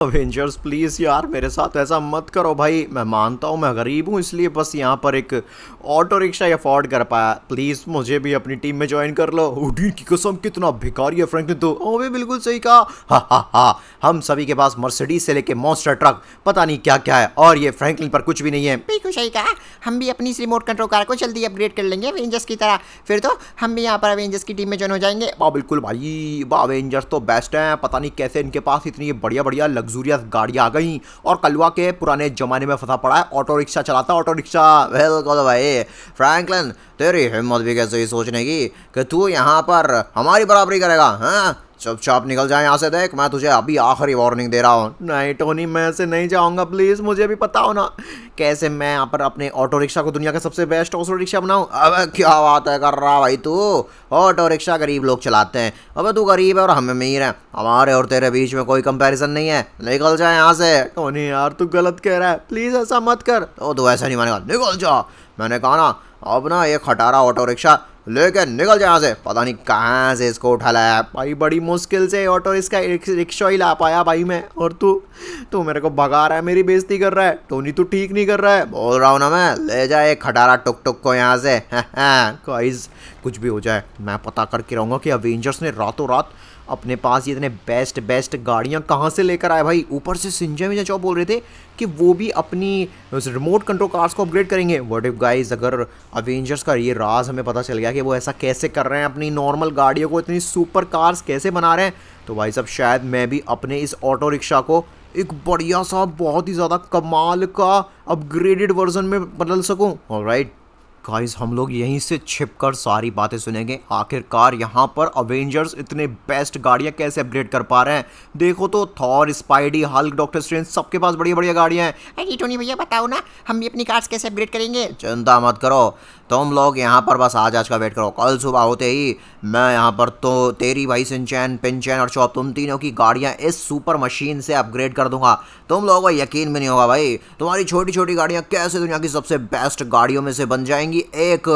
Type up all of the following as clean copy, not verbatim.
Avengers please यार मेरे साथ ऐसा मत करो भाई। मैं मानता हूँ मैं गरीब हूँ, इसलिए बस यहाँ पर एक ऑटो रिक्शा अफोर्ड कर पाया। प्लीज मुझे भी अपनी टीम में ज्वाइन कर लो। उडी की कसम कितना भिखारी है फ्रैंकलिन तो। ओवे बिल्कुल सही कहा। हा हा हा, हम सभी के पास मर्सिडीज से लेके मॉन्स्टर ट्रक पता नहीं क्या क्या है, और ये फ्रैंकलिन पर कुछ भी नहीं है। बिल्कुल सही कहा। हम भी अपनी इस रिमोट कंट्रोल कार को जल्दी अपग्रेड कर लेंगे अवेंजर्स की तरह। फिर तो हम भी यहाँ पर अवेंजर्स की टीम में ज्वाइन हो जाएंगे। वाह बिल्कुल भाई, वाह अवेंजर्स तो बेस्ट हैं। पता नहीं कैसे इनके पास इतनी बढ़िया बढ़िया लग्जूरियस गाड़ियाँ आ गई, और कलवा के पुराने जमाने में फंसा पड़ा है ऑटो रिक्शा चलाता। ऑटो रिक्शा बिल्कुल भाई। फ्रैंकलिन तेरी हिम्मत भी कैसे ही सोचने की कि तू यहाँ पर हमारी बराबरी करेगा। हाँ चुपचाप निकल जाए यहाँ से। देख मैं तुझे अभी आखिरी वार्निंग दे रहा हूँ। नहीं टोनी, मैं ऐसे नहीं जाऊँगा प्लीज़। मुझे भी पता हो ना कैसे मैं यहाँ पर अपने ऑटो रिक्शा को दुनिया का सबसे बेस्ट ऑटो रिक्शा बनाऊँ। अबे क्या बात है कर रहा भाई तू। ऑटो रिक्शा गरीब लोग चलाते हैं। अबे तू गरीब है और हम अमीर हैं, हमारे और तेरे बीच में कोई कंपैरिजन नहीं है। निकल जाए यहाँ से। टोनी यार तू गलत कह रहा है, प्लीज़ ऐसा मत कर। तो ऐसा नहीं मानेगा, निकल जा। मैंने कहा ना, अब ना ये खटारा ऑटो रिक्शा लेके निकल जाए यहाँ से। पता नहीं कहाँ से इसको उठा लाया भाई, बड़ी मुश्किल से ऑटो रिक्शा ही ला पाया भाई मैं। और तू मेरे को भगा रहा है, मेरी बेइज्जती कर रहा है। टोनी तू ठीक नहीं कर रहा है। बोल रहा हूँ ना मैं, ले जाए खटारा टुक टुक को यहाँ से। गाइस कुछ भी हो जाए मैं पता करके रहूँगा कि अवेंजर्स ने रातों रात अपने पास ये इतने बेस्ट गाड़ियाँ कहाँ से लेकर आए भाई। ऊपर से सिंजा मिर्जा चौ बोल रहे थे कि वो भी अपनी रिमोट कंट्रोल कार्स को अपग्रेड करेंगे। व्हाट इफ गाइस, अगर अवेंजर्स का ये राज हमें पता चल गया कि वो ऐसा कैसे कर रहे हैं, अपनी नॉर्मल गाड़ियों को इतनी सुपर कार्स कैसे बना रहे हैं, तो भाई साहब शायद मैं भी अपने इस ऑटो रिक्शा को एक बढ़िया सा बहुत ही ज़्यादा कमाल का अपग्रेडेड वर्जन में बदल सकूँ। ऑलराइट गाइस, हम लोग यहीं से छिपकर सारी बातें सुनेंगे। आखिरकार यहाँ पर अवेंजर्स इतने बेस्ट गाड़ियाँ कैसे अपग्रेड कर पा रहे हैं। देखो तो Thor, spidey, Hulk, doctor strange सबके पास बढ़िया बढ़िया गाड़ियाँ हैं। अरे टोनी भैया बताओ ना, हम भी अपनी कार्स कैसे अपग्रेड करेंगे। चिंता मत करो, तुम लोग यहाँ पर बस आज का वेट करो। कल सुबह होते ही मैं यहाँ पर तो तेरी भाई सिंचैन, पिंचैन और चौप, तुम तीनों की गाड़ियाँ इस सुपर मशीन से अपग्रेड कर दूंगा। तुम लोगों को यकीन भी नहीं होगा भाई, तुम्हारी छोटी छोटी गाड़ियाँ कैसे दुनिया की सबसे बेस्ट गाड़ियों में से बन जाएंगी। एक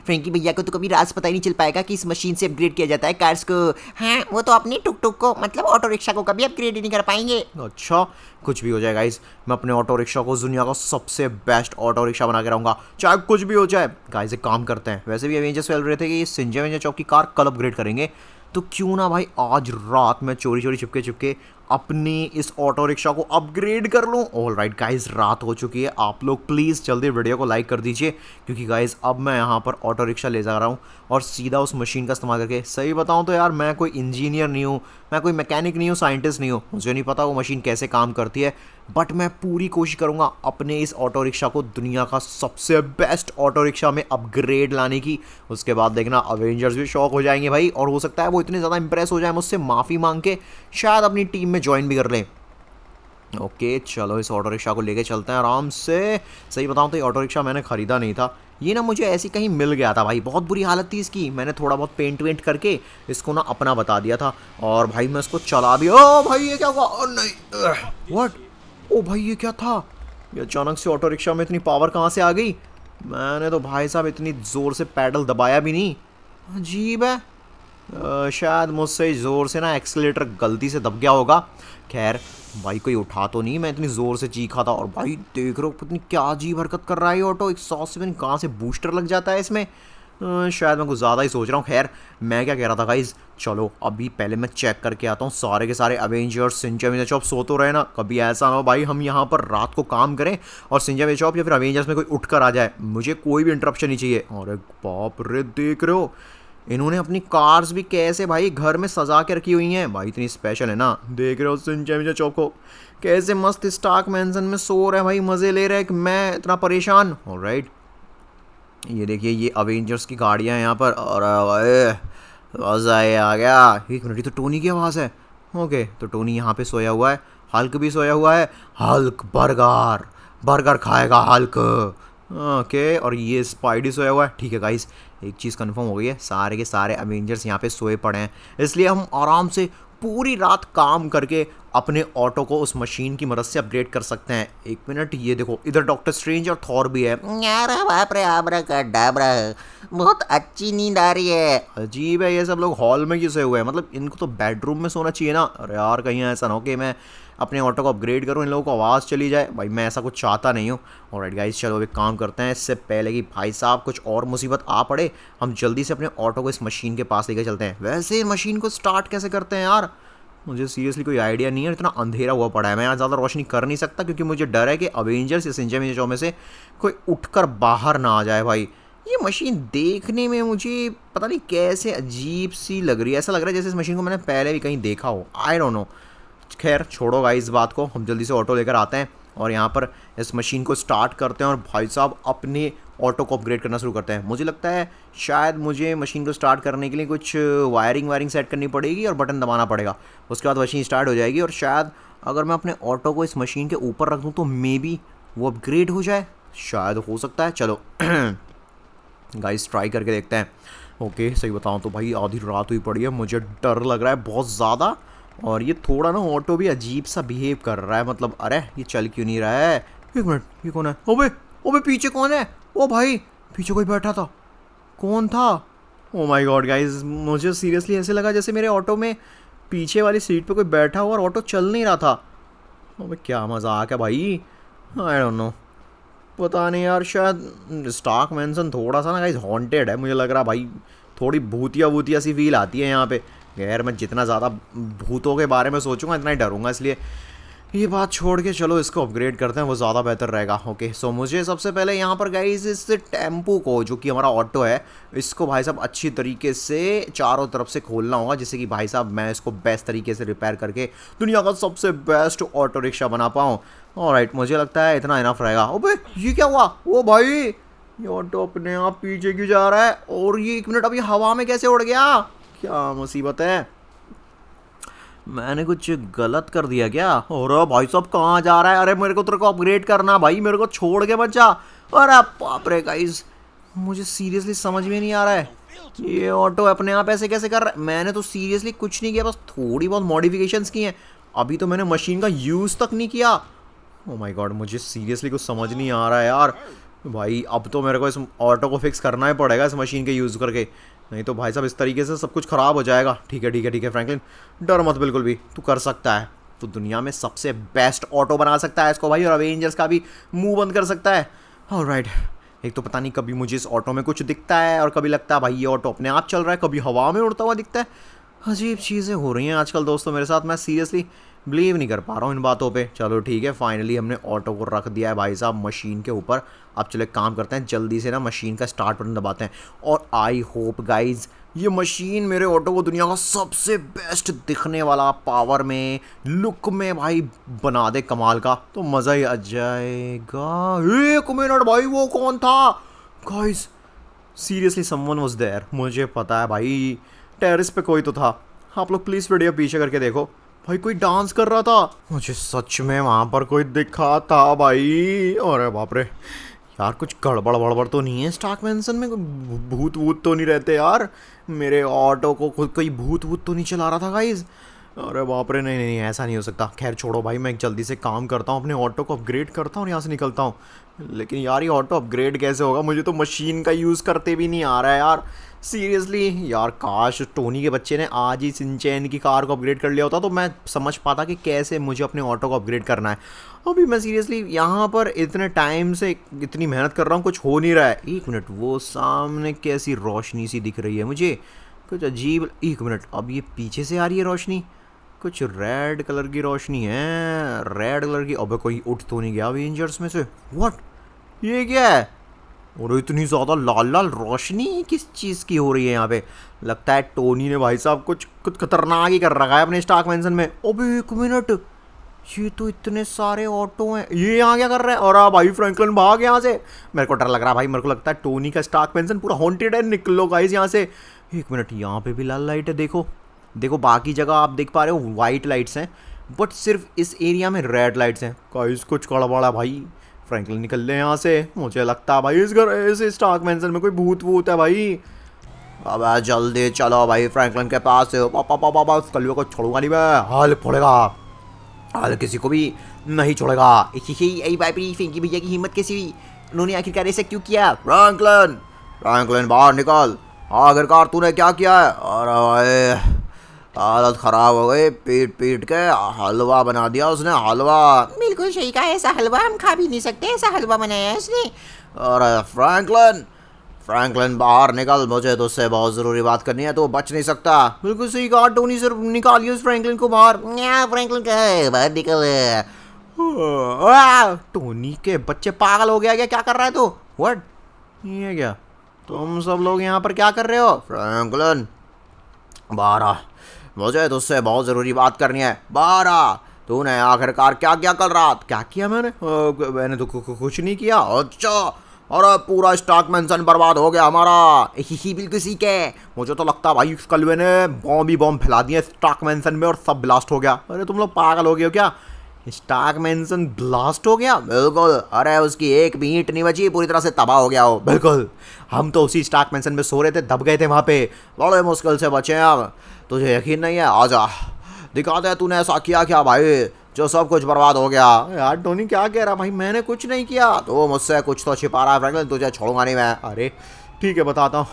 फ्रेंकी भैया को तो कभी राज पता ही नहीं चल पाएगा कि इस मशीन से अपग्रेड किया जाता है कार्स को। हाँ वो तो अपनी टुक टुक को मतलब ऑटो रिक्शा को कभी अपग्रेड ही नहीं कर पाएंगे। अच्छा कुछ भी हो जाए गाइस, मैं अपने ऑटो रिक्शा को दुनिया का सबसे बेस्ट ऑटो रिक्शा बना के रहूँगा, चाहे कुछ भी हो जाए। गाइस एक काम करते हैं, वैसे भी अवेंजर्स चल रहे थे कि सिंजा विंजा चौक की कार कल अपग्रेड करेंगे, तो क्यों ना भाई आज रात में चोरी चोरी छिपके छिपके अपनी इस ऑटो रिक्शा को अपग्रेड कर लूँ। ऑल राइट गाइज, रात हो चुकी है। आप लोग प्लीज़ जल्दी वीडियो को लाइक कर दीजिए, क्योंकि गाइज अब मैं यहाँ पर ऑटो रिक्शा ले जा रहा हूँ और सीधा उस मशीन का इस्तेमाल करके। सही बताऊँ तो यार मैं कोई इंजीनियर नहीं हूँ, मैं कोई मैकेनिक नहीं हूँ, साइंटिस्ट नहीं हूँ, मुझे नहीं पता वो मशीन कैसे काम करती है, बट मैं पूरी कोशिश करूँगा अपने इस ऑटो रिक्शा को दुनिया का सबसे बेस्ट ऑटो रिक्शा में अपग्रेड लाने की। उसके बाद देखना अवेंजर्स भी शौक हो जाएंगे भाई, और हो सकता है वो इतने ज़्यादा इंप्रेस हो जाए मुझसे, माफ़ी मांग के शायद अपनी टीम में ज्वाइन भी कर लें। ओके चलो इस ऑटो रिक्शा को लेके चलते हैं आराम से। सही बताऊँ तो ये ऑटो रिक्शा मैंने ख़रीदा नहीं था, ये ना मुझे ऐसी कहीं मिल गया था भाई। बहुत बुरी हालत थी इसकी, मैंने थोड़ा बहुत पेंट वेंट करके इसको ना अपना बता दिया था, और भाई मैं इसको चला भी। ओ भाई ये क्या हुआ? ओ नहीं, व्हाट? ओ भाई ये क्या था? ये अचानक से ऑटो रिक्शा में इतनी पावर कहाँ से आ गई? मैंने तो भाई साहब इतनी ज़ोर से पैडल दबाया भी नहीं। अजीब है, शायद मुझसे ज़ोर से ना एक्सीलेटर गलती से दब गया होगा। खैर भाई कोई उठा तो नहीं, मैं इतनी ज़ोर से चीखा था। और भाई देख रहे हो कितनी क्या अजीब हरकत कर रहा है ऑटो। 180 में कहाँ से बूस्टर लग जाता है इसमें। शायद मैं कुछ ज़्यादा ही सोच रहा हूँ। खैर मैं क्या कह रहा था गाइज, चलो अभी पहले मैं चेक करके आता हूँ सारे के सारे अवेंजर्स। सिंजा विंजा चौप सो तो रहे ना, कभी ऐसा ना हो भाई हम यहाँ पर रात को काम करें और सिंजा विंजा चौप या फिर अवेंजर्स में कोई उठ कर आ जाए, मुझे कोई भी इंटरप्शन नहीं चाहिए। और बाप रे देख रहे हो इन्होंने अपनी कार्स भी कैसे भाई घर में सजा के रखी हुई हैं भाई, इतनी स्पेशल है ना। देख रहे हो सिंजा विंजा चौप को कैसे मस्त स्टार्क मैंसन में सो रहे हैं भाई, मज़े ले रहे हैं कि मैं इतना परेशान। ऑलराइट ये देखिए ये अवेंजर्स की गाड़ियाँ हैं यहाँ पर। और मज़ा आ गया। एक मिनट, तो टोनी की आवाज़ है। ओके तो टोनी यहाँ पे सोया हुआ है, हल्क भी सोया हुआ है। हल्क बर्गर खाएगा हल्क। ओके और ये स्पाइडी सोया हुआ है। ठीक है गाइस, एक चीज़ कंफर्म हो गई है, सारे के सारे अवेंजर्स यहाँ पे सोए पड़े हैं, इसलिए हम आराम से पूरी रात काम करके अपने ऑटो को उस मशीन की मदद से अपग्रेड कर सकते हैं। एक मिनट, ये देखो इधर डॉक्टर स्ट्रेंज और थॉर भी है। यार बाप रे, आबराकाडाबरा, बहुत अच्छी नींद आ रही है। अजीब है, ये सब लोग हॉल में क्यों सोए हुए हैं? मतलब इनको तो बेडरूम में सोना चाहिए ना। अरे यार कहीं ऐसा ना हो कि मैं अपने ऑटो को अपग्रेड करूँ, इन लोगों को आवाज़ चली जाए। भाई मैं ऐसा कुछ चाहता नहीं हूँ। ऑलराइट गाइस, चलो एक काम करते हैं, इससे पहले कि भाई साहब कुछ और मुसीबत आ पड़े, हम जल्दी से अपने ऑटो को इस मशीन के पास लेकर चलते हैं। वैसे मशीन को स्टार्ट कैसे करते हैं यार? मुझे सीरियसली कोई आइडिया नहीं है, इतना अंधेरा हुआ पड़ा है। मैं यहाँ ज़्यादा रोशनी कर नहीं सकता क्योंकि मुझे डर है कि अवेंजर्स या सिंजा शो में से कोई उठकर बाहर ना आ जाए। भाई ये मशीन देखने में मुझे पता नहीं कैसे अजीब सी लग रही है। ऐसा लग रहा है जैसे इस मशीन को मैंने पहले भी कहीं देखा हो। I don't know. खैर छोड़ो गाइस इस बात को, हम जल्दी से ऑटो लेकर आते हैं और यहाँ पर इस मशीन को स्टार्ट करते हैं और भाई साहब अपने ऑटो को अपग्रेड करना शुरू करते हैं। मुझे लगता है शायद मुझे मशीन को स्टार्ट करने के लिए कुछ वायरिंग सेट करनी पड़ेगी और बटन दबाना पड़ेगा। उसके बाद मशीन स्टार्ट हो जाएगी और शायद अगर मैं अपने ऑटो को इस मशीन के ऊपर रख दूँ तो मे बी वो अपग्रेड हो जाए। शायद हो सकता है। चलो गाइस ट्राई करके देखते हैं। ओके सही बताऊँ तो भाई आधी रात हुई पड़ी है, मुझे डर लग रहा है बहुत ज़्यादा। और ये थोड़ा ना ऑटो भी अजीब सा बिहेव कर रहा है। मतलब अरे ये चल क्यों नहीं रहा है? एक मिनट, ये कौन है? ओबे ओबे पीछे कौन है? ओ भाई पीछे कोई बैठा था, कौन था? ओ माय गॉड गाइस, मुझे सीरियसली ऐसे लगा जैसे मेरे ऑटो में पीछे वाली सीट पे कोई बैठा हुआ और ऑटो चल नहीं रहा था। ओबे क्या मजाक है भाई। आई डोंट नो, पता नहीं यार, शायद स्टार्क मैंसन थोड़ा सा ना गाइस हॉन्टेड है। मुझे लग रहा भाई थोड़ी भूतिया सी फील आती है यहाँ पे। खैर मैं जितना ज़्यादा भूतों के बारे में सोचूंगा इतना ही डरूंगा, इसलिए ये बात छोड़ के चलो इसको अपग्रेड करते हैं, वो ज़्यादा बेहतर रहेगा। ओके सो मुझे सबसे पहले यहाँ पर गाइस इस टेम्पो को, जो कि हमारा ऑटो है, इसको भाई साहब अच्छी तरीके से चारों तरफ से खोलना होगा, जिससे कि भाई साहब मैं इसको बेस्ट तरीके से रिपेयर करके दुनिया का सबसे बेस्ट ऑटो रिक्शा बना पाऊँ। ऑलराइट, मुझे लगता है इतना इनफ रहेगा। ओबे ये क्या हुआ? ओ भाई ये ऑटो अपने आप पीछे क्यों जा रहा है? और ये एक मिनट, अब ये हवा में कैसे उड़ गया? क्या मुसीबत है? मैंने कुछ गलत कर दिया क्या? और भाई साहब कहाँ जा रहा है? अरे मेरे को तेरे को अपग्रेड करना भाई, मेरे को छोड़ के मत जा। अरे बाप रे गाइस, मुझे सीरियसली समझ में नहीं आ रहा है ये ऑटो अपने आप ऐसे कैसे कर रहा है। मैंने तो सीरियसली कुछ नहीं किया, बस थोड़ी बहुत मॉडिफिकेशंस की हैं। अभी तो मैंने मशीन का यूज़ तक नहीं किया। ओ माय गॉड, मुझे सीरियसली कुछ समझ नहीं आ रहा है यार। भाई अब तो मेरे को इस ऑटो को फिक्स करना ही पड़ेगा इस मशीन के यूज़ करके, नहीं तो भाई साहब इस तरीके से सब कुछ ख़राब हो जाएगा। ठीक है ठीक है ठीक है फ्रैंकलिन, डर मत बिल्कुल भी, तू कर सकता है। तो दुनिया में सबसे बेस्ट ऑटो बना सकता है इसको भाई, और अवेंजर्स का भी मुंह बंद कर सकता है। ऑलराइट, एक तो पता नहीं कभी मुझे इस ऑटो में कुछ दिखता है और कभी लगता है भाई ये ऑटो अपने आप चल रहा है, कभी हवा में उड़ता हुआ दिखता है। अजीब चीज़ें हो रही हैं आजकल दोस्तों मेरे साथ, मैं सीरियसली बिलीव नहीं कर पा रहा हूँ इन बातों पे। चलो ठीक है, फाइनली हमने ऑटो को रख दिया है भाई साहब मशीन के ऊपर। अब चलो एक काम करते हैं, जल्दी से ना मशीन का स्टार्ट बटन दबाते हैं, और आई होप गाइज ये मशीन मेरे ऑटो को दुनिया का सबसे बेस्ट दिखने वाला, पावर में, लुक में भाई बना दे कमाल का, तो मज़ा ही आ जाएगा। एक मिनट भाई, वो कौन था? Guys seriously someone was there, मुझे पता है भाई टेरेस पे कोई तो था। आप लोग प्लीज़ वीडियो पीछे करके देखो, भाई कोई डांस कर रहा था, मुझे सच में वहाँ पर कोई दिखा था भाई। अरे बाप रे यार, कुछ गड़बड़ वड़बड़ तो नहीं है स्टार्क मैंसन में? भूत वूत तो नहीं रहते यार? मेरे ऑटो को खुद कोई भूत वूत तो नहीं चला रहा था गाइज? अरे बाप रे, नहीं नहीं नहीं, ऐसा नहीं हो सकता। खैर छोड़ो भाई, मैं जल्दी से काम करता हूँ, अपने ऑटो को अपग्रेड करता हूँ और यहाँ से निकलता हूँ। लेकिन यार ये ऑटो अपग्रेड कैसे होगा? मुझे तो मशीन का यूज़ करते भी नहीं आ रहा है यार सीरियसली। यार काश टोनी के बच्चे ने आज ही सिंचैन की कार को अपग्रेड कर लिया होता तो मैं समझ पाता कि कैसे मुझे अपने ऑटो को अपग्रेड करना है। अभी मैं सीरियसली यहाँ पर इतने टाइम से इतनी मेहनत कर रहा हूँ, कुछ हो नहीं रहा है। एक मिनट, वो सामने कैसी रोशनी सी दिख रही है मुझे, कुछ अजीब। एक मिनट, अब ये पीछे से आ रही है रोशनी, कुछ रेड कलर की रोशनी है, रेड कलर की। अबे कोई उठ तो नहीं गया अवेंजर्स में से? व्हाट, ये क्या है? और इतनी ज़्यादा लाल लाल रोशनी किस चीज़ की हो रही है यहाँ पे? लगता है टोनी ने भाई साहब कुछ कुछ खतरनाक ही कर रखा है अपने स्टार्क मैंसन में। अबे एक मिनट, ये तो इतने सारे ऑटो हैं, ये यहाँ क्या कर रहे हैं? और भाई फ्रैंकलिन भाग यहाँ से, मेरे को डर लग रहा है भाई। मेरे को लगता है टोनी का स्टार्क मैंसन पूरा हॉन्टेड है, निकलो गाइस यहाँ से। एक मिनट, यहाँ पे भी लाल लाइट है, देखो देखो, बाकी जगह आप देख पा रहे हो वाइट लाइट्स हैं, बट सिर्फ इस एरिया में रेड लाइट्स हैं। गाइस कुछ गड़बड़ा भाई, फ्रैंकलिन निकल ले यहाँ से। मुझे लगता है भाई इस स्टार्क मैंसन में कोई भूत वूत है भाई। अब जल्दी चलो भाई फ्रैंकलिन के पास। पापा पापा पापा, उस कलवे को छोड़ूंगा नहीं मैं, हाल फोड़ेगा। हाल किसी को भी नहीं छोड़ेगा। यही बाबरी फेंकी भैया की हिम्मत कैसी हुई? उन्होंने आखिरकार ऐसा क्यों किया? फ्रैंकलिन, फ्रैंकलिन बाहर निकल। आखिरकार तूने क्या किया है? अरे भाई हालत खराब हो गई, पीट पीट के हलवा बना दिया उसने, हलवा। बिल्कुल सही कहा, ऐसा हलवा हम खा भी नहीं सकते, ऐसा हलवा बनाया है उसने। अरे फ्रैंकलिन, फ्रैंकलिन बाहर निकल, मुझे तुझसे बहुत ज़रूरी बात करनी है, तो बच नहीं सकता। बिल्कुल सही कहा टोनी सर, निकालिए उस फ्रैंकलिन को बाहर। फ्रैंकलिन कहा है बाहर निकल। टोनी के बच्चे, पागल हो गया क्या? क्या कर रहा है तू? व्हाट? ये क्या? तुम सब लोग यहाँ पर क्या कर रहे हो? फ्रैंकलिन बाहर आ, मुझे तुझसे बहुत ज़रूरी बात करनी है, बाहर आ। तूने आखिरकार क्या क्या कल रात? क्या किया मैंने? मैंने तो कुछ नहीं किया। अच्छा, अरे पूरा स्टॉक मेंशन बर्बाद हो गया हमारा। ही बिल्कुल सही कहे। मुझे तो लगता भाई कलवे ने बॉम्ब ही बॉम्ब फैला दिए स्टॉक मेंशन में और सब ब्लास्ट हो गया। अरे तुम लोग पागल हो गए हो क्या? स्टॉक मेंशन ब्लास्ट हो गया? बिल्कुल, अरे उसकी एक भी ईंट नहीं बची, पूरी तरह से तबाह हो गया हो। बिल्कुल, हम तो उसी स्टॉक मेंशन में सो रहे थे, दब गए थे वहाँ पे, बड़े मुश्किल से बचे हैं हम। तुझे यकीन नहीं है? आजा दिखा दे तूने ऐसा किया क्या भाई जो सब कुछ बर्बाद हो गया। यार टोनी क्या कह रहा भाई? मैंने कुछ नहीं किया। तो मुझसे कुछ तो छिपा रहा है फ्रैंकलिन, तुझे छोड़ूंगा नहीं मैं। अरे ठीक है बताता हूँ,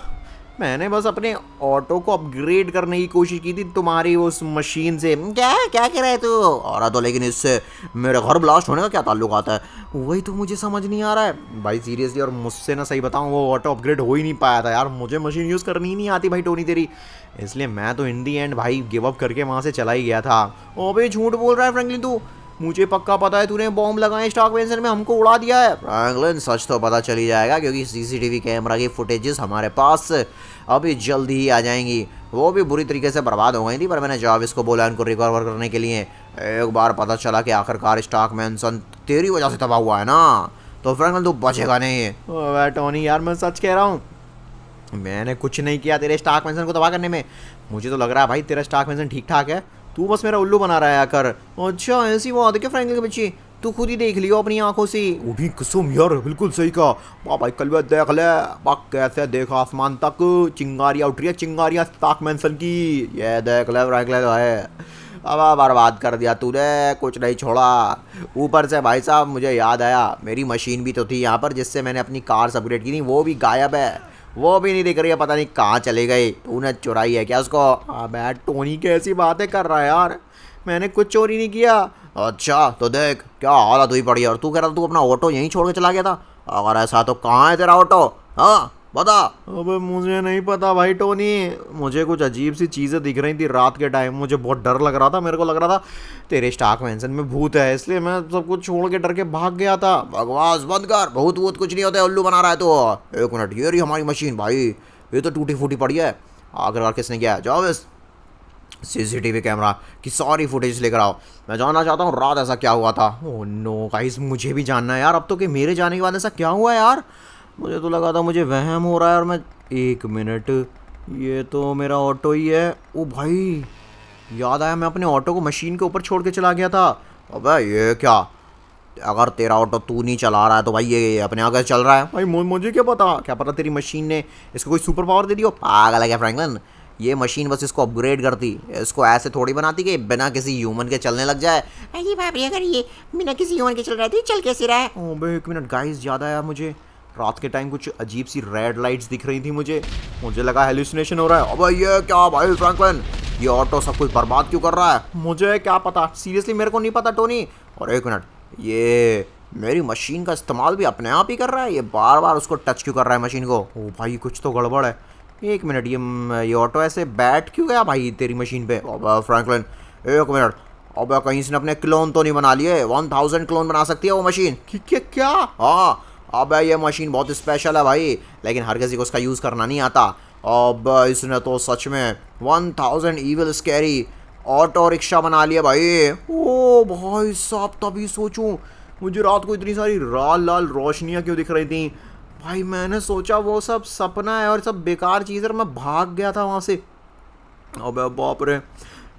मैंने बस अपने ऑटो को अपग्रेड करने की कोशिश की थी तुम्हारी उस मशीन से। क्या क्या कह रहा है तू? और तो लेकिन इससे मेरे घर ब्लास्ट होने का क्या ताल्लुक आता है? वही तो मुझे समझ नहीं आ रहा है भाई सीरियसली। और मुझसे ना सही बताऊं, वो ऑटो अपग्रेड हो ही नहीं पाया था यार। मुझे मशीन यूज़ करनी ही नहीं आती भाई टोनी तेरी, इसलिए मैं तो इन दी एंड भाई गिव अप करके वहाँ से चला ही गया था। ओ भाई झूठ बोल रहा है फ्रैंकलिन तू, मुझे पक्का पता है तूने बॉम्ब लगाए स्टॉक मेंशन में, हमको उड़ा दिया है। फ्रैंकलिन सच तो पता चल ही जाएगा, क्योंकि सीसीटीवी कैमरा की फुटेजेस हमारे पास अभी जल्दी ही आ जाएंगी। वो भी बुरी तरीके से बर्बाद हो गई थी, पर मैंने जाविस को बोला उनको रिकवर करने के लिए। एक बार पता चला कि आखिरकार स्टॉक मेंशन तेरी वजह से तबाह हुआ है ना, तो फ्रैंकलिन तू बचेगा नहीं। ओह टोनी यार मैं सच कह रहा हूँ, मैंने कुछ नहीं किया तेरे स्टॉक मेंशन को तबाह करने में। मुझे तो लग रहा है भाई तेरा स्टॉक मेंशन ठीक ठाक है, तू बस मेरा उल्लू बना रहा है आकर। अच्छा ऐसी बात है क्या फ्रैंकलिन के बच्ची? तू खुद ही देख लियो अपनी आंखों से। उठी कसम यार, बिल्कुल सही कहा। वाह भाई कल देख ले, बाक कैसे देखा आसमान तक चिंगारियाँ उठ रही है, चिंगारियाँ स्टॉक मेंशन की। ये देख ले फ्रैंकलिन है, अब बर्बाद कर दिया तूने, कुछ नहीं छोड़ा। ऊपर से भाई साहब मुझे याद आया, मेरी मशीन भी तो थी यहाँ पर जिससे मैंने अपनी कार अपग्रेड की थी, वो भी गायब है, वो भी नहीं दिख रही है, पता नहीं कहाँ चली गई। तूने चुराई है क्या उसको? अबे टोनी कैसी बातें कर रहा है यार, मैंने कुछ चोरी नहीं किया। अच्छा तो देख क्या हालत हुई पड़ी है, और तू कह रहा तू अपना ऑटो यहीं छोड़ के चला गया था? अगर ऐसा तो कहाँ है तेरा ऑटो? हाँ बता। अबे मुझे नहीं पता भाई टोनी, मुझे कुछ अजीब सी चीज़ें दिख रही थी रात के टाइम, मुझे बहुत डर लग रहा था। मेरे को लग रहा था तेरे स्टॉक मेंशन में भूत है, इसलिए मैं सब कुछ छोड़ के डर के भाग गया था। बकवास बंद कर, भूत वूत कुछ नहीं होता, उल्लू बना रहा है तो। एक मिनट, ये रही हमारी मशीन भाई, ये तो टूटी फूटी पड़ी है। आखिरकार किसने किया? जाओ बस सीसीटीवी कैमरा की सारी फुटेज लेकर आओ, मैं जानना चाहता हूँ रात ऐसा क्या हुआ था। ओह नो गाइस, मुझे भी जानना है यार अब तो, कि मेरे जाने के बाद ऐसा क्या हुआ यार। मुझे तो लगा था मुझे वहम हो रहा है। और मैं, एक मिनट, ये तो मेरा ऑटो ही है। ओ भाई याद आया, मैं अपने ऑटो को मशीन के ऊपर छोड़ के चला गया था। अबे ये क्या, अगर तेरा ऑटो तू नहीं चला रहा है तो भाई ये अपने आगे चल रहा है। भाई मुझे क्या पता, क्या पता तेरी मशीन ने इसको कोई सुपर पावर दे दी हो। पागल है क्या फ्रैंकलिन? ये मशीन बस इसको अपग्रेड करती, इसको ऐसे थोड़ी बनाती कि बिना किसी ह्यूमन के चलने लग जाए। अरे बाप रे, अगर ये बिना किसी ह्यूमन के चल रहा है, चल कैसे रहा है? ओह एक मिनट गाइस, याद आया मुझे, रात के टाइम कुछ अजीब सी रेड लाइट्स दिख रही थी मुझे लगा हेलुसिनेशन हो रहा है। अबे ये क्या भाई फ्रैंकलिन, ये ऑटो सब कुछ बर्बाद क्यों कर रहा है? मुझे क्या पता, सीरियसली मेरे को नहीं पता टोनी। और एक मिनट, ये मेरी मशीन का इस्तेमाल भी अपने आप ही कर रहा है, ये बार बार उसको टच क्यों कर रहा है मशीन को? ओ भाई कुछ तो गड़बड़ है। एक मिनट, ये ऑटो ऐसे बैठ क्यों गया भाई तेरी मशीन पे? अब फ्रैंकलिन एक मिनट, अब कहीं इसने अपने क्लोन तो नहीं बना लिए? 1000 क्लोन बना सकती है वो मशीन? क्या? हाँ, अब ये मशीन बहुत स्पेशल है भाई, लेकिन हर किसी को उसका यूज़ करना नहीं आता। अब इसने तो सच में 1000 ईविल स्कैरी ऑटो रिक्शा बना लिया भाई। ओ भाई साहब, तभी सोचूं मुझे रात को इतनी सारी लाल लाल रोशनियाँ क्यों दिख रही थी भाई। मैंने सोचा वो सब सपना है और सब बेकार चीज़ है, और मैं भाग गया था वहाँ से। अबे बाप रे,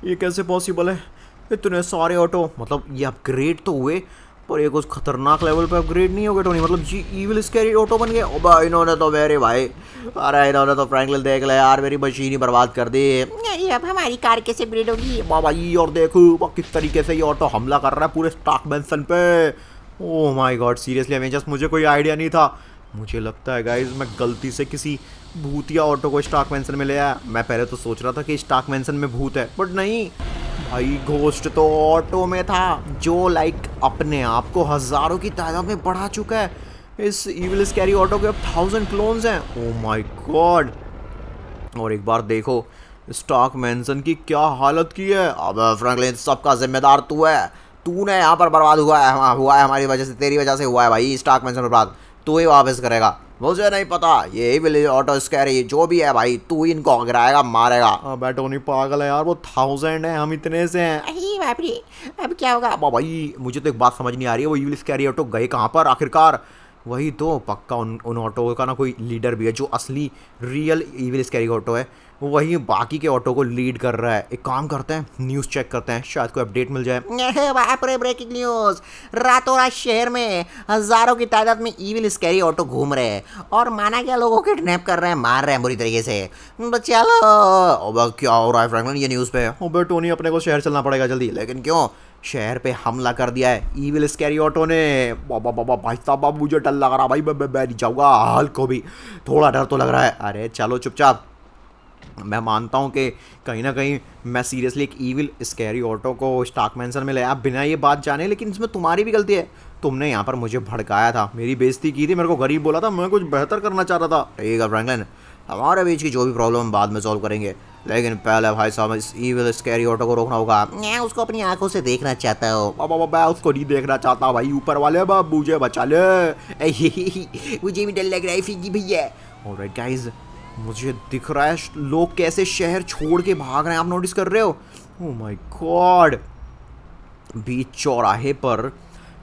ये कैसे पॉसिबल है? इतने सारे ऑटो, मतलब ये अपग्रेड तो हुए पर ये कुछ खतरनाक लेवल पे अपग्रेड नहीं हो गया टोनी, मतलब जी ईविल स्कैरी ऑटो बन गया। ओ भाई इन्होंने तो मेरे भाई, अरे इन्होंने तो फ्रैंकलिन देख ले यार, मेरी मशीन ही बर्बाद कर दी। अरे अब हमारी कार कैसे अपग्रेड होगी? भाई और देखो वो किस तरीके से ये ऑटो हमला कर रहा है पूरे स्टार्क मैंसन पे। Oh my God seriously Avengers, मुझे कोई आइडिया नहीं था। मुझे लगता है गाइज मैं गलती से किसी भूतिया ऑटो को स्टार्क मैंसन में ले आया। मैं पहले तो सोच रहा था कि स्टार्क मैंसन में भूत है, बट नहीं भाई, घोस्ट तो ऑटो में था जो लाइक अपने आप को हजारों की तादाद में बढ़ा चुका है। इस ईविल स्कैरी ऑटो के अब 1000 क्लोन्स हैं। Oh my God. और एक बार देखो स्टार्क मैंसन की क्या हालत की है। अब फ्रैंकलिन सबका जिम्मेदार तू है, तूने यहाँ पर बर्बाद हुआ है हमारी वजह से, तेरी वजह से हुआ है भाई स्टार्क मैंसन बर्बाद, तू ही वापस करेगा। मुझे नहीं पता, ये ईविल ऑटो स्कैरी जो भी है भाई, तू ही इनको गिराएगा मारेगा। अबे टोनी पागल है यार, वो 1000 है, हम इतने से हैं। अरे बाप रे, अब क्या होगा? अब भाई मुझे तो एक बात समझ नहीं आ रही है, वो ईविल स्कैरी ऑटो गए कहाँ पर आखिरकार? वही तो पक्का उन ऑटो का ना कोई लीडर भी है, जो असली रियल ईविल स्कैरी ऑटो है वही बाकी के ऑटो को लीड कर रहा है। एक काम करते हैं, न्यूज़ चेक करते हैं, शायद कोई अपडेट मिल जाए। बाप रे, ब्रेकिंग न्यूज! रातों रात शहर में हजारों की तादाद में ईविल स्कैरी ऑटो घूम रहे हैं और माना क्या लोगों को किडनैप कर रहे हैं, मार रहे हैं बुरी तरीके से। तो चलो। अब क्या हो रहा है फ्रैंकलिन ये न्यूज़ पे? अबे टोनी अपने को शहर चलना पड़ेगा जल्दी। लेकिन क्यों? शहर पे हमला कर दिया है ईविल स्कैरी ऑटो ने। बाबा बाबा भाई साहब, अब मुझे डर लग रहा भाई, मैं नहीं जाऊँगा। हाल को भी थोड़ा डर तो लग रहा है। अरे चलो चुपचाप। मैं मानता हूँ कि कहीं ना कहीं मैं सीरियसली एक ईविल स्कैरी ऑटो को स्टार्क मैंसन में ले आया बिना ये बात जाने, लेकिन इसमें तुम्हारी भी गलती है। तुमने यहाँ पर मुझे भड़काया था, मेरी बेइज्जती की थी, मेरे को गरीब बोला था, मैं कुछ बेहतर करना चाह रहा था। ठीक है फ्रैंकलिन, हमारे बीच की जो भी प्रॉब्लम हम बाद में सॉल्व करेंगे, लेकिन पहले भाई साहब इस ईविल स्कैरी ऑटो को रोकना होगा। मैं उसको अपनी आंखों से देखना चाहता हूँ। बाबा मैं उसको नहीं देखना चाहता भाई, ऊपर वाले बाबू मुझे बचा ले। मुझे भी डर लग रहा है फिंगी भैया। ऑलराइट गाइस, मुझे दिख रहा है लोग कैसे शहर छोड़ के भाग रहे हैं, आप नोटिस कर रहे हो? ओह माय गॉड, बीच चौराहे पर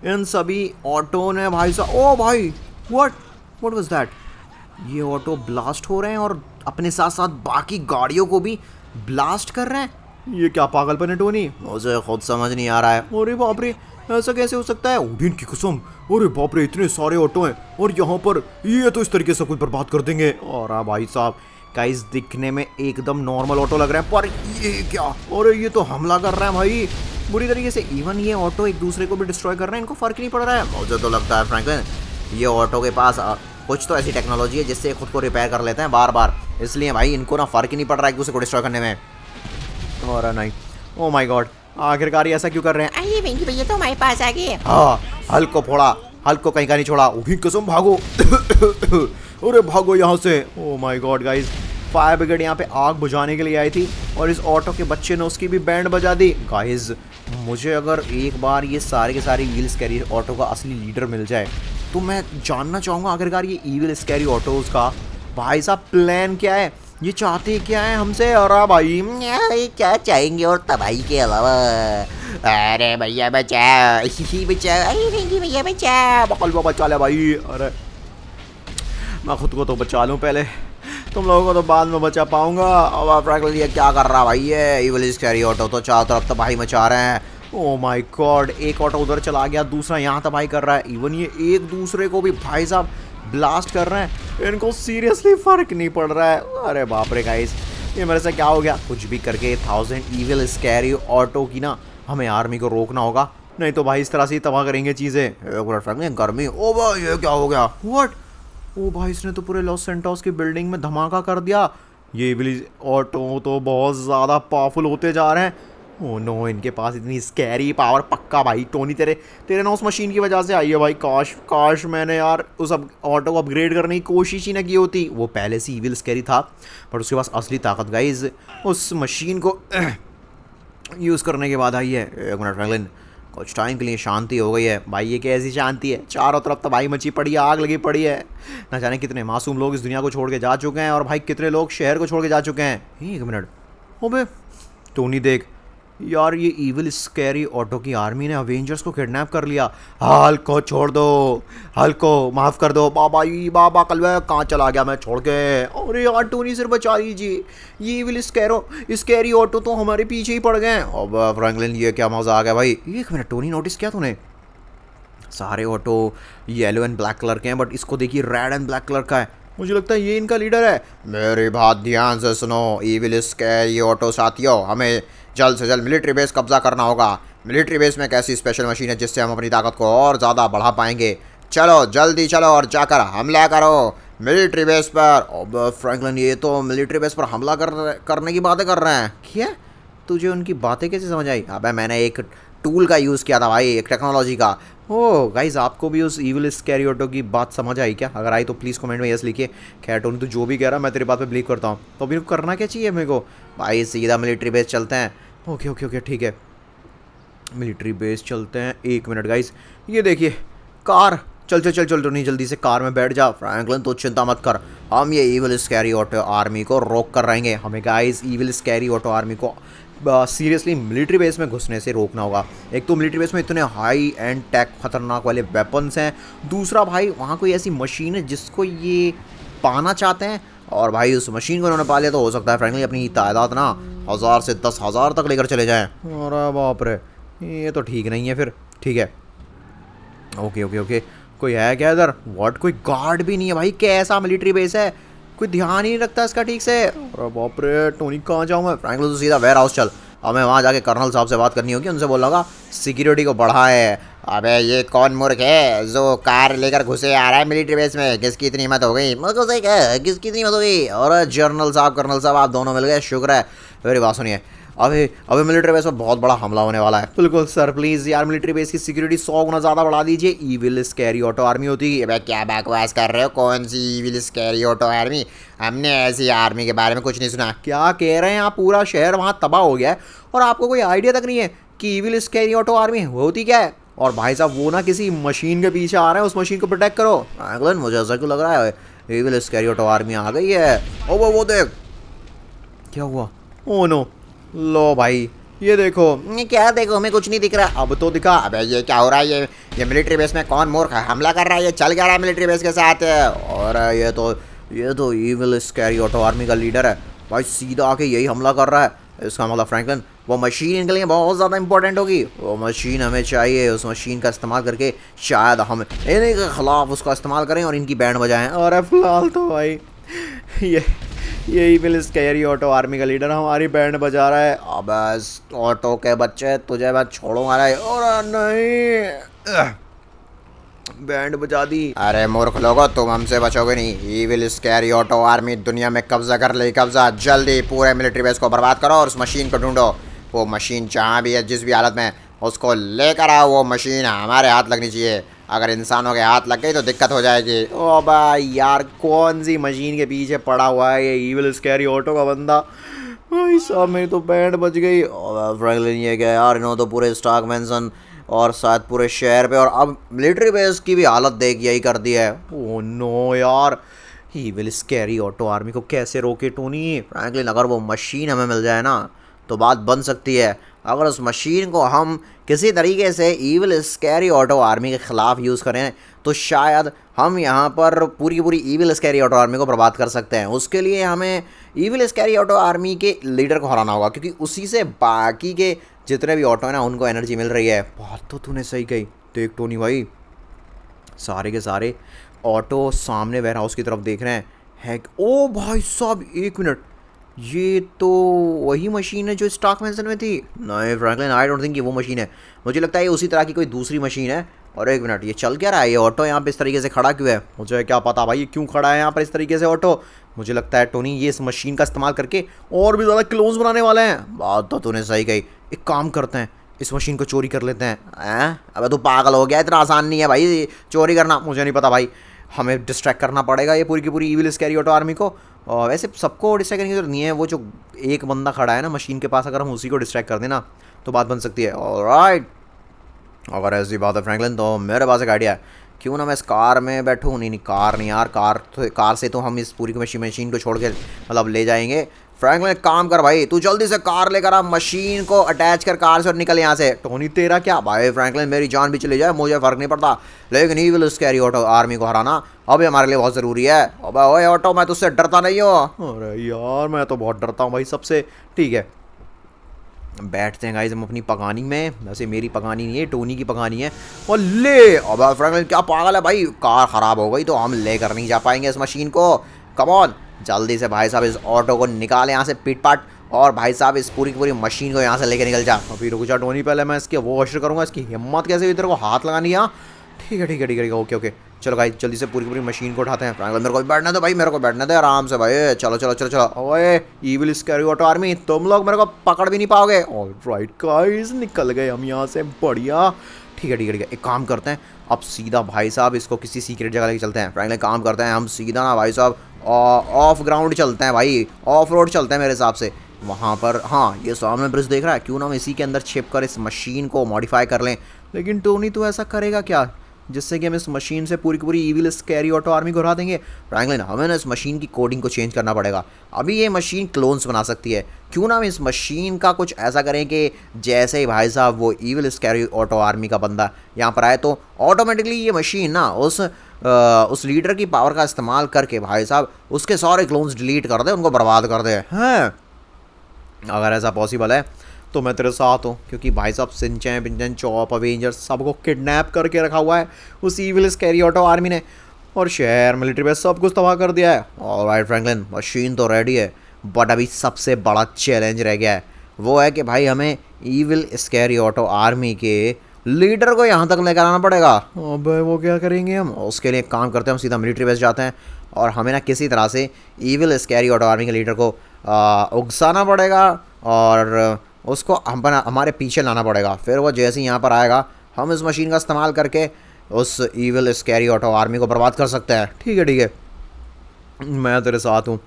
इन सभी ऑटो ने भाई साहब, ओ भाई व्हाट वाज दैट? ये ऑटो ब्लास्ट हो रहे हैं और अपने साथ साथ बाकी गाड़ियों को भी ब्लास्ट कर रहे हैं। ये क्या पागलपन है टोनी? मुझे खुद समझ नहीं आ रहा है। अरे बाप रे, ऐसा कैसे हो सकता है? ओडिन की कसम, अरे बाप रे, इतने सारे ऑटो हैं और यहाँ पर ये तो इस तरीके से कुछ बर्बाद कर देंगे। और हाँ भाई साहब, गाइस दिखने में एकदम नॉर्मल ऑटो लग रहा है, पर ये क्या? अरे ये तो हमला कर रहा है भाई बुरी तरीके से। इवन ये ऑटो एक दूसरे को भी डिस्ट्रॉय कर रहे हैं, इनको फर्क नहीं पड़ रहा है। मुझे तो लगता है फ्रैंकलिन ये ऑटो के पास कुछ तो ऐसी टेक्नोलॉजी है जिससे खुद को रिपेयर कर लेते हैं बार बार, इसलिए भाई इनको ना फर्क ही नहीं पड़ रहा है एक दूसरे को डिस्ट्रॉय करने में। और नहीं, ओ माय गॉड, आखिरकार ये ऐसा क्यों कर रहे हैं? आइए वेंकी भैया तो हमारे पास आ गए। हाँ, हल्क को फोड़ा, हल्क को कहीं का नहीं छोड़ा। उठी कसम, भागो। अरे भागो यहाँ से। Oh my God guys, fire brigade यहाँ पे आग बुझाने के लिए आई थी और इस ऑटो के बच्चे ने उसकी भी बैंड बजा दी। गाइस मुझे अगर एक बार ये सारे के सारे ईविल स्कैरी ऑटो का असली लीडर मिल जाए तो मैं जानना चाहूँगा आखिरकार ये ईविल स्कैरी ऑटोज का भाई साहब प्लान क्या है, ये चाहते क्या है हमसे? और भाई क्या चाहेंगे और तबाही के अलावा? अरे भैया बचा, बचा, अरे वेंकी भैया बचा। बकलवा बचा ले भाई। अरे मैं खुद को तो बचा लूँ पहले, तुम लोगों को तो बाद में बचा पाऊंगा। अब फ्रैंकलिन ये क्या कर रहा भाई? ये ईविल स्कैरी ऑटो तो चारों तरफ तबाही मचा रहे हैं। ओह माय गॉड, एक ऑटो उधर चला गया, दूसरा यहाँ तबाही कर रहा है। इवन ये एक दूसरे को भी भाई साहब ब्लास्ट कर रहे हैं, इनको सीरियसली फर्क नहीं पड़ रहा है। अरे बाप रे गाइस, ये मेरे से क्या हो गया? कुछ भी करके 1000 ईविल स्कैरी ऑटो की ना हमें आर्मी को रोकना होगा, नहीं तो भाई इस तरह से ही तबाह करेंगे चीज़ें। गर्मी, ओ भाई ये क्या हो गया? व्हाट? ओ भाई इसने तो पूरे लॉस सेंटोस की बिल्डिंग में धमाका कर दिया। ये ईविल ऑटो तो बहुत ज़्यादा पावरफुल होते जा रहे हैं। ओह नो, इनके पास इतनी स्कैरी पावर। पक्का भाई टोनी तेरे ना उस मशीन की वजह से आई है भाई। काश मैंने यार उस ऑटो को अपग्रेड करने की कोशिश ही ना की होती। वो पहले से ईविल स्कैरी था, पर उसके पास असली ताकत गाइस उस मशीन को यूज़ करने के बाद आई है। एक मिनट फ्रैंकलिन, कुछ टाइम के लिए शांति हो गई है भाई। ये कैसी शांति है? चारों तरफ तबाही मची पड़ी है, आग लगी पड़ी है। ना जाने कितने मासूम लोग इस दुनिया को छोड़ के जा चुके हैं और भाई कितने लोग शहर को छोड़ के जा चुके हैं। एक मिनट, ओबे टोनी देख यार, ये ईविल स्कैरी ऑटो की आर्मी ने अवेंजर्स को किडनैप कर लिया। हल्क को छोड़ दो, हल्क को माफ़ कर दो। बाबा कलवा कहाँ चला गया मैं छोड़ के? अरे यार टोनी सिर्फ बचा लीजिए, ये ईविल स्कैरी ऑटो तो हमारे पीछे ही पड़ गए। अब फ्रैंकलिन ये क्या मज़ा आ गया भाई। एक मिनट टोनी, नोटिस किया तूने सारे auto yellow and black colour के हैं, बट इसको देखिए रेड एंड ब्लैक कलर का है। मुझे लगता है ये इनका लीडर है। मेरी बात ध्यान से सुनो इविल स्कैरी ऑटो साथियों, हमें जल्द से जल्द मिलिट्री बेस कब्जा करना होगा। मिलिट्री बेस में एक ऐसी स्पेशल मशीन है जिससे हम अपनी ताकत को और ज़्यादा बढ़ा पाएंगे। चलो जल्दी चलो और जाकर हमला करो मिलिट्री बेस पर। अब फ्रैंकलिन ये तो मिलिट्री बेस पर हमला करने की बातें कर रहे हैं। क्या तुझे उनकी बातें कैसे समझ आई? अबे मैंने एक टूल का यूज़ किया था भाई, एक टेक्नोलॉजी का। ओह गाइज, आपको भी उस इविल स्कैरी ऑटो की बात समझ आई क्या? अगर आई तो प्लीज़ कमेंट में यस लिखिए। खैर टोनी तू जो भी कह रहा है मैं तेरी बात पे बिलीव करता हूँ। तो अभी करना क्या चाहिए मेरे को? भाई सीधा मिलिट्री बेस चलते हैं। ओके ओके ओके ठीक है, मिलिट्री बेस चलते हैं। 1 मिनट गाइज, ये देखिए कार। चल चल चल चल टोनी जल्दी से कार में बैठ जा। फ्रैंकलिन तो चिंता मत कर, हम ये इविल स्कैरी ऑटो आर्मी को रोक कर रहेंगे। हमें guys evil scary auto army को सीरियसली मिलिट्री बेस में घुसने से रोकना होगा। एक तो मिलिट्री बेस में इतने हाई एंड टेक खतरनाक वाले वेपन्स हैं, दूसरा भाई वहाँ कोई ऐसी मशीन है जिसको ये पाना चाहते हैं, और भाई उस मशीन को उन्होंने पा लिया तो हो सकता है फ्रैंकलिन अपनी तादाद ना 1000 से 10,000 तक लेकर चले जाएं। अरे बाप रे, ये तो ठीक नहीं है फिर। ठीक है ओके ओके ओके, कोई है क्या इधर? व्हाट, कोई गार्ड भी नहीं है भाई, कैसा मिलिट्री बेस है, कोई ध्यान ही नहीं रखता इसका ठीक से। अरे बाप रे, टोनी कहाँ जाऊँ मैं? फ्रैंकलिन तो सीधा वेयर हाउस चल, हमें वहाँ जाके कर्नल साहब से बात करनी होगी, उनसे बोल लगा सिक्योरिटी को बढ़ाए। अबे ये कौन मूर्ख है जो कार लेकर घुसे आ रहा है मिलिट्री बेस में? किसकी इतनी हिम्मत हो गई? मुझको सही कह, किसकी इतनी हिम्मत हो गई? और जनरल साहब कर्नल साहब आप दोनों मिल गए, शुक्र है। मेरी बात सुनिए, अभी अभी मिलिट्री बेस में बहुत बड़ा हमला होने वाला है। बिल्कुल सर, प्लीज़ यार मिलिट्री बेस की सिक्योरिटी 100 गुना ज़्यादा बढ़ा दीजिए। इविल स्कैरी ऑटो आर्मी होती है। अबे क्या बकवास कर रहे हो? कौन सी इविल स्कैरी ऑटो आर्मी? हमने ऐसी आर्मी के बारे में कुछ नहीं सुना। क्या कह रहे हैं आप? पूरा शहर वहाँ तबाह हो गया है और आपको कोई आइडिया तक नहीं है कि इविल स्कैरी ऑटो आर्मी होती क्या है। और भाई साहब वो ना किसी मशीन के पीछे आ रहे हैं, उस मशीन को प्रोटेक्ट करो। फ्रैंकलिन मुझे ऐसा क्यों लग रहा है इविल स्कैरी ऑटो आर्मी आ गई है। ओ वो देख, क्या हुआ? ओ नो, लो भाई ये देखो। क्या देखो, हमें कुछ नहीं दिख रहा। अब तो दिखा। अबे ये क्या हो रहा है? ये मिलिट्री बेस में कौन मूर्ख हमला कर रहा है? ये चल क्या रहा है मिलिट्री बेस के साथ? और ये तो इविल स्कैरी ऑटो आर्मी का लीडर है भाई, सीधा आके यही हमला कर रहा है। इसका मतलब फ्रैंकलिन वो मशीन इनके लिए बहुत ज़्यादा इंपॉर्टेंट होगी। वो मशीन हमें चाहिए, उस मशीन का इस्तेमाल करके शायद हम इन्हीं के खिलाफ उसका इस्तेमाल करें और इनकी बैंड बजाएं। और फिलहाल तो भाई ये इविल स्कैरी ऑटो आर्मी का लीडर हमारी बैंड बजा रहा है। अब ऑटो के बच्चे तुझे मैं छोड़ूंगा नहीं। और नहीं, बैंड बजा दी। अरे मूर्ख लोगो, तुम हमसे बचोगे नहीं। इविल स्कैरी ऑटो आर्मी दुनिया में कब्जा कर ले कब्जा। जल्दी पूरे मिलिट्री बेस को बर्बाद करो और उस मशीन को ढूंढो। वो मशीन जहाँ भी है, जिस भी हालत में, उसको लेकर आओ। वो मशीन हमारे हाथ लगनी चाहिए। अगर इंसानों के हाथ लग गई तो दिक्कत हो जाएगी। ओ भाई यार, कौन सी मशीन के पीछे पड़ा हुआ है ये इविल स्कैरी ऑटो का बंदा? भाई साहब मेरी तो बैंड बज गई। और फ्रैंकलिन ये क्या यार, इन्होंने तो पूरे स्टॉक मेंशन और शायद पूरे शहर पे और अब मिलिट्री बेस की भी हालत देख यही कर दी है। ओह नो यार, इविल स्कैरी ऑटो आर्मी को कैसे रोके टोनी? फ्रैंकलिन अगर वो मशीन हमें मिल जाए ना तो बात बन सकती है। अगर उस मशीन को हम किसी तरीके से इविल स्कैरी ऑटो आर्मी के ख़िलाफ़ यूज़ करें तो शायद हम यहाँ पर पूरी पूरी इविल स्कैरी ऑटो आर्मी को बर्बाद कर सकते हैं। उसके लिए हमें इविल स्कैरी ऑटो आर्मी के लीडर को हराना होगा, क्योंकि उसी से बाकी के जितने भी ऑटो हैं ना उनको एनर्जी मिल रही है। बात तो तूने सही कही। देख टोनी भाई, सारे के सारे ऑटो सामने वेयर हाउस की तरफ देख रहे हैं। ओ भाई साहब 1 मिनट, ये तो वही मशीन है जो स्टॉक मेंशन में थी। नहीं फ्रैंकलिन, आई डोंट थिंक ये वो मशीन है। मुझे लगता है ये उसी तरह की कोई दूसरी मशीन है। और 1 मिनट, ये चल क्या रहा है? ये ऑटो यहाँ पे इस तरीके से खड़ा क्यों है? मुझे क्या पता भाई ये क्यों खड़ा है यहाँ पर इस तरीके से ऑटो। मुझे लगता है टोनी ये इस मशीन का इस्तेमाल करके और भी ज़्यादा क्लोन्स बनाने वाले हैं। बात तो तूने सही कही। एक काम करते हैं, इस मशीन को चोरी कर लेते हैं। अबे तू पागल हो गया? इतना आसान नहीं है भाई चोरी करना। मुझे नहीं पता भाई, हमें डिस्ट्रैक्ट करना पड़ेगा ये पूरी की पूरी इविल स्कैरी ऑटो आर्मी को। और वैसे सबको डिस्ट्रैक्ट करने की जरूरत नहीं है। वो जो एक बंदा खड़ा है ना मशीन के पास, अगर हम उसी को डिस्ट्रैक्ट कर दें ना तो बात बन सकती है। ऑलराइट, अगर ऐसी बात है फ्रैंकलिन तो मेरे पास एक आइडिया है। क्यों ना मैं इस कार में बैठूँ? नहीं कार नहीं यार, कार से तो हम इस पूरी मशीन को छोड़ के मतलब ले जाएंगे। फ्रैंकलिन एक काम कर भाई, तू जल्दी से कार लेकर आ, मशीन को अटैच कर कार से और निकल यहाँ से। टोनी तेरा क्या भाई? फ्रैंकलिन मेरी जान भी चली जाए मुझे फ़र्क नहीं पड़ता, लेकिन इविल स्कैरी ऑटो आर्मी को हराना अभी हमारे लिए बहुत ज़रूरी है। अबे ओए ऑटो, मैं तुझसे डरता नहीं हूँ। अरे यार मैं तो बहुत डरता हूँ भाई सबसे। ठीक है बैठते हैं गाइस हम अपनी पगानी में। वैसे मेरी पगानी नहीं है, टोनी की पगानी है। और ले, अब फ्रैंकलिन क्या पागल है भाई, कार ख़राब हो गई तो हम लेकर नहीं जा पाएंगे इस मशीन को। कम ऑन, जल्दी से भाई साहब इस ऑटो को निकाल यहाँ से पीट पाट, और भाई साहब इस पूरी की पूरी मशीन को यहाँ से लेके निकल जा। अभी रुक जा टोनी, पहले मैं इसकी वॉश करूँगा। इसकी हिम्मत कैसे हुई तेरे को हाथ लगानी है? ठीक है ठीक है ठीक है, ओके ओके। चलो भाई जल्दी से पूरी पूरी मशीन को उठाते हैं। फ्रैंकलिन मेरे को भी बैठना दो भाई, मेरे को बैठना दो आराम से भाई। चलो चलो चलो चलो। ओए इविल स्कैरी ऑटो आर्मी, तुम लोग मेरे को पकड़ भी नहीं पाओगे। ऑलराइट गाइस, निकल गए हम यहाँ से, बढ़िया। ठीक है ठीक है ठीक है, एक काम करते हैं अब सीधा भाई साहब इसको किसी सीक्रेट जगह लेके चलते हैं। फ्रैंकलिन काम करते हैं हम सीधा ना भाई साहब ऑफ ग्राउंड चलते हैं भाई, ऑफ रोड चलते हैं मेरे हिसाब से। वहाँ पर हाँ, ये सामने ब्रिज देख रहा है, क्यों ना हम इसी के अंदर छिप कर इस मशीन को मॉडिफाई कर लें। लेकिन टोनी तो ऐसा करेगा क्या जिससे कि हम इस मशीन से पूरी की पूरी इविल स्कैरी ऑटो आर्मी को हरा देंगे? फ्रैंकलिन हमें ना इस मशीन की कोडिंग को चेंज करना पड़ेगा। अभी ये मशीन क्लोन्स बना सकती है, क्यों ना हम इस मशीन का कुछ ऐसा करें कि जैसे ही भाई साहब वो इविल स्कैरी ऑटो आर्मी का बंदा यहाँ पर आए तो ऑटोमेटिकली ये मशीन ना उस लीडर की पावर का इस्तेमाल करके भाई साहब उसके सारे क्लोन्स डिलीट कर दे, उनको बर्बाद कर दे। हैं, अगर ऐसा पॉसिबल है तो मैं तेरे साथ हूँ, क्योंकि भाई साहब सिंचैन पिंचन चॉप अवेंजर्स सबको किडनैप करके रखा हुआ है उस इविल स्कैरी ऑटो आर्मी ने, और शहर मिलिट्री बेस सब कुछ तबाह कर दिया है। ऑलराइट फ्रैंकलिन, मशीन तो रेडी है, बट अभी सबसे बड़ा चैलेंज रह गया है। वो है कि भाई हमें इविल स्कैरी ऑटो आर्मी के लीडर को यहाँ तक लेकर आना पड़ेगा। अब वो क्या करेंगे हम? उसके लिए एक काम करते हैं, हम सीधा मिलिट्री बेस जाते हैं और हमें ना किसी तरह से इविल स्कैरी ऑटो आर्मी के लीडर को उकसाना पड़ेगा और उसको हमारे पीछे लाना पड़ेगा। फिर वो जैसे ही यहाँ पर आएगा हम इस मशीन का इस्तेमाल करके उस इविल स्कैरी ऑटो आर्मी को बर्बाद कर सकते हैं। ठीक है, मैं तेरे साथ हूँ।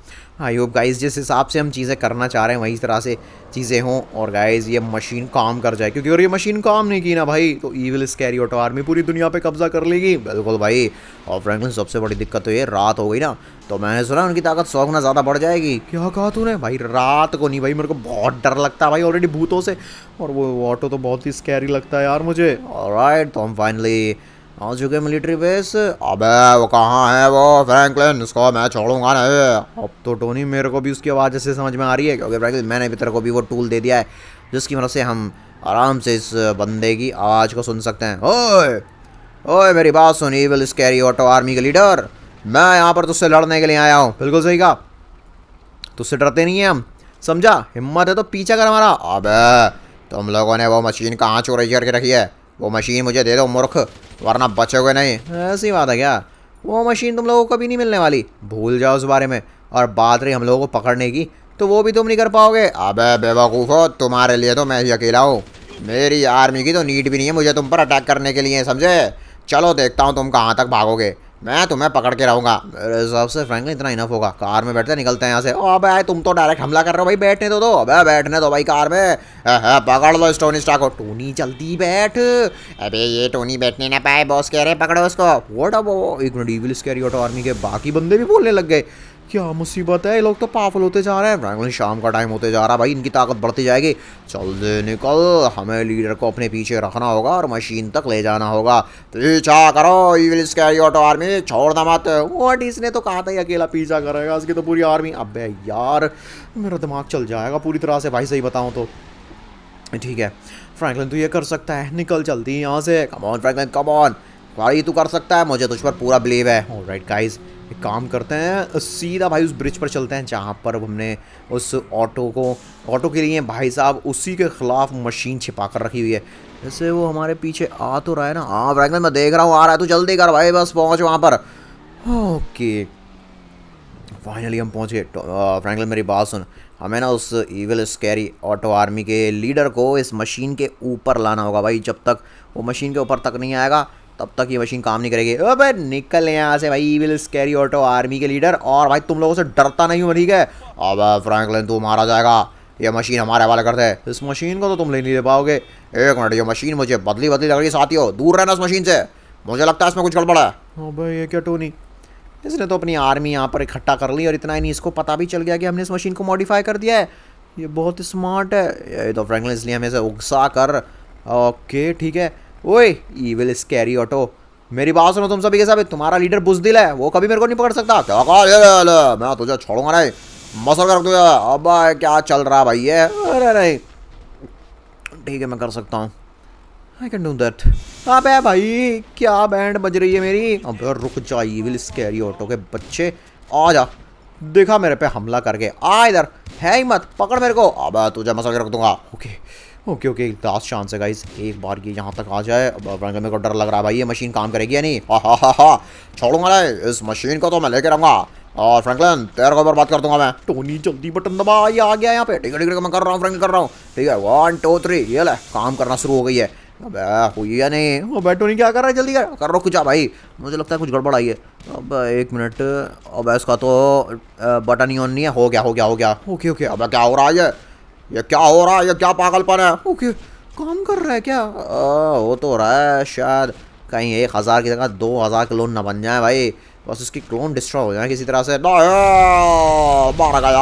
आई होप गाइस जिस हिसाब से हम चीज़ें करना चाह रहे हैं वही तरह से चीज़ें हों और गाइस ये मशीन काम कर जाए, क्योंकि अगर ये मशीन काम नहीं की ना भाई तो इविल स्कैरी ऑटो आर्मी पूरी दुनिया पे कब्जा कर लेगी। बिल्कुल भाई। और फ्रैंकलिन सबसे बड़ी दिक्कत तो ये रात हो गई ना, तो मैंने सुना उनकी ताकत 100 गुना ज़्यादा बढ़ जाएगी। क्या कहा तूने? भाई रात को नहीं भाई, मेरे को बहुत डर लगता है भाई ऑलरेडी भूतों से, और वो ऑटो तो बहुत ही स्कैरी लगता है यार मुझे। ऑलराइट, तो हम फाइनली आ चुके मिलिट्री बेस। अबे वो कहाँ है वो फ्रैंकलिन, उसको मैं छोड़ूंगा नहीं। अब तो टोनी मेरे को भी उसकी आवाज़ ऐसे समझ में आ रही है, क्योंकि फ्रैंकलिन मैंने भी तेरे को भी वो टूल दे दिया है जिसकी मदद से हम आराम से इस बंदे की आवाज़ को सुन सकते हैं। ओए ओए मेरी बात सुन इविल स्कैरी ऑटो आर्मी के लीडर, मैं यहाँ पर तुझसे लड़ने के लिए आया हूँ। बिल्कुल सही कहा, तुझसे डरते नहीं हैं हम, समझा? हिम्मत है तो पीछा कर हमारा। अबे तुम लोगों ने वो मशीन कहाँ चोरी करके रखी है? वो मशीन मुझे दे दो मूर्ख, वरना बचोगे नहीं। ऐसी बात है क्या? वो मशीन तुम लोगों को कभी नहीं मिलने वाली, भूल जाओ उस बारे में। और बात रही हम लोगों को पकड़ने की, तो वो भी तुम नहीं कर पाओगे। अबे बेवकूफ़ो, तुम्हारे लिए तो मैं ही अकेला हूँ, मेरी आर्मी की तो नीड भी नहीं है मुझे तुम पर अटैक करने के लिए, समझे? चलो देखता हूँ तुम कहाँ तक भागोगे, मैं तुम्हें पकड़ के रहूँगा। मेरे हिसाब से फ्रैंकलिन इतना इनफ होगा, कार में बैठते निकलते हैं यहाँ से। अबे तुम तो डायरेक्ट हमला कर रहे हो भाई, बैठने तो दो। अबे बैठने दो भाई कार में। पकड़ लो इस टोनी स्टार्क को। टोनी जल्दी बैठ। अबे ये टोनी बैठने ना पाए, बॉस कह रहे हैं पकड़ो उसको। व्हाट अब एक minute, evil scary auto army के बाकी बंदे भी बोलने लग गए। क्या मुसीबत है, ये लोग तो पावरफुल होते जा रहे हैं। फ्रैंकलिन शाम का टाइम होते जा रहा है भाई, इनकी ताकत बढ़ती जाएगी। जल्दी निकल, हमें लीडर को अपने पीछे रखना होगा और मशीन तक ले जाना होगा। पीछा करो इविल स्कैरी ऑटो आर्मी, छोड़ना मत। व्हाट, इसने तो कहा था ही अकेला पीछा करेगा, इसकी तो पूरी आर्मी। अबे यार मेरा दिमाग चल जाएगा पूरी तरह से भाई, सही बताऊँ तो। ठीक है फ्रैंकलिन, तू ये कर सकता है, निकल चलती यहाँ से। Come on Franklin, come on भाई, तू कर सकता है, मुझे तुझ पर पूरा बिलीव है। ऑलराइट गाइस, एक काम करते हैं, सीधा भाई उस ब्रिज पर चलते हैं जहाँ पर हमने उस ऑटो के लिए भाई साहब उसी के ख़िलाफ़ मशीन छिपा कर रखी हुई है। जैसे वो हमारे पीछे आ तो रहा है ना। हाँ फ्रैंकलिन मैं देख रहा हूँ, आ रहा है, तू जल्दी कर भाई, बस पहुँच वहाँ पर। ओके फाइनली हम पहुँच गए। फ्रैंकलिन मेरी बात सुन, हमें ना उस इविल स्कैरी ऑटो आर्मी के लीडर को इस मशीन के ऊपर लाना होगा भाई। जब तक वो मशीन के ऊपर तक नहीं आएगा तब तक ये मशीन काम नहीं करेगी। अबे निकल यहाँ से भाई इविल स्कैरी ऑटो आर्मी के लीडर। और भाई तुम लोगों से डरता नहीं हूँ, ठीक है? अब फ्रैंकलिन तू मारा जाएगा, ये मशीन हमारे हवाले कर दे। इस मशीन को तो तुम ले नहीं ले पाओगे। एक मिनट, ये मशीन मुझे बदली लग रही है साथियों, दूर रहना इस मशीन से, मुझे लगता है इसमें कुछ गड़बड़ है। अबे ये क्या टोनी, इसने तो अपनी आर्मी यहाँ पर इकट्ठा कर ली और इतना ही नहीं, इसको पता भी चल गया कि हमने इस मशीन को मॉडिफाई कर दिया है। ये बहुत स्मार्ट है ये तो फ्रैंकलिन, इसलिए हमें इसे उकसा कर। ओके ठीक है। ओए इविल स्कैरी ऑटो, मेरी बात सुनो तुम सभी के सभी, तुम्हारा लीडर बुज़दिल है, वो कभी मेरे को नहीं पकड़ सकता। क्या कहा? ले, मैं तुझे छोड़ूंगा नहीं, मसल कर तुझे। अब क्या चल रहा भाई ये? अरे नहीं ठीक है मैं कर सकता हूँ, आई कैन डू दैट। अबे भाई क्या बैंड बज रही है मेरी। अबे रुक जा इविल स्कैरी ऑटो के बच्चे, आ जा, देखा मेरे पे हमला करके, आ इधर, है ही मत, पकड़ मेरे को। अब तुझे मसल के रख दूंगा। Okay okay okay, last chance है गाइस, एक बार ये यहाँ तक आ जाए। अब मेरे को डर लग रहा है भाई, ये मशीन काम करेगी या नहीं। हा छोड़ूंगा नहीं इस मशीन को, तो मैं लेके रहूंगा और फ्रैंकलिन तेरे को बर्बाद कर दूंगा मैं। टोनी जल्दी बटन दबा, ये आ गया यहाँ पे। ठीक है ठीक है, मैं कर रहा हूँ फ्रैंकलिन, कर रहा हूँ। ठीक है 1 2 3, ये ले काम करना शुरू हो गई है। अबे हुई या नहीं, अबे टोनी क्या कर रहा है, जल्दी कर रुक जा भाई, मुझे लगता है कुछ गड़बड़ आई है। अब 1 मिनट, अब इसका तो बटन ही ऑन नहीं है। हो गया हो गया हो गया। ओके ओके, अब क्या हो रहा है, ये क्या हो रहा है, ये क्या पागलपन है। ओके काम कर रहा है क्या, वो तो हो रहा है शायद, कहीं 1000 की जगह 2000 क्लोन ना बन जाए भाई, बस उसकी क्लोन डिस्ट्रॉय हो जाए किसी तरह से। मारा गया।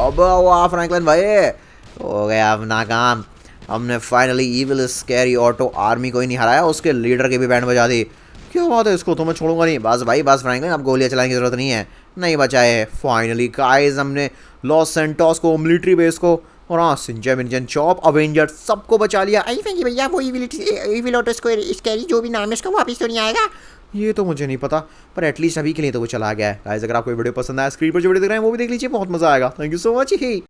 अब वाह फ्रैंकलिन भाई, हो गया अपना काम, हमने finally evil scary auto army को ही नहीं हराया, उसके लीडर की भी बैंड बजा दी। क्या बात है, इसको तो मैं छोड़ूंगा नहीं। बस भाई बस फ्रैंकलिन, अब गोलियां चलाने की जरूरत नहीं है, नहीं बचाए। फाइनली गाइस हमने लॉस सैंटोस को, मिलिट्री बेस को, और हाँ सिंजन विंजन चॉप अवेंजर्स सबको बचा लिया। आई फेंकी भैया, वो इविल ऑटो स्कैरी जो भी नाम है उसका वापिस तो नहीं आएगा। ये तो मुझे नहीं पता, पर एटलीस्ट अभी के लिए तो वो चला गया है। गाइस अगर आपको वीडियो पसंद आया, स्क्रीन पर जो वीडियो दिख रहे हैं वो भी देख लीजिए, बहुत मजा आएगा। Thank you so much he.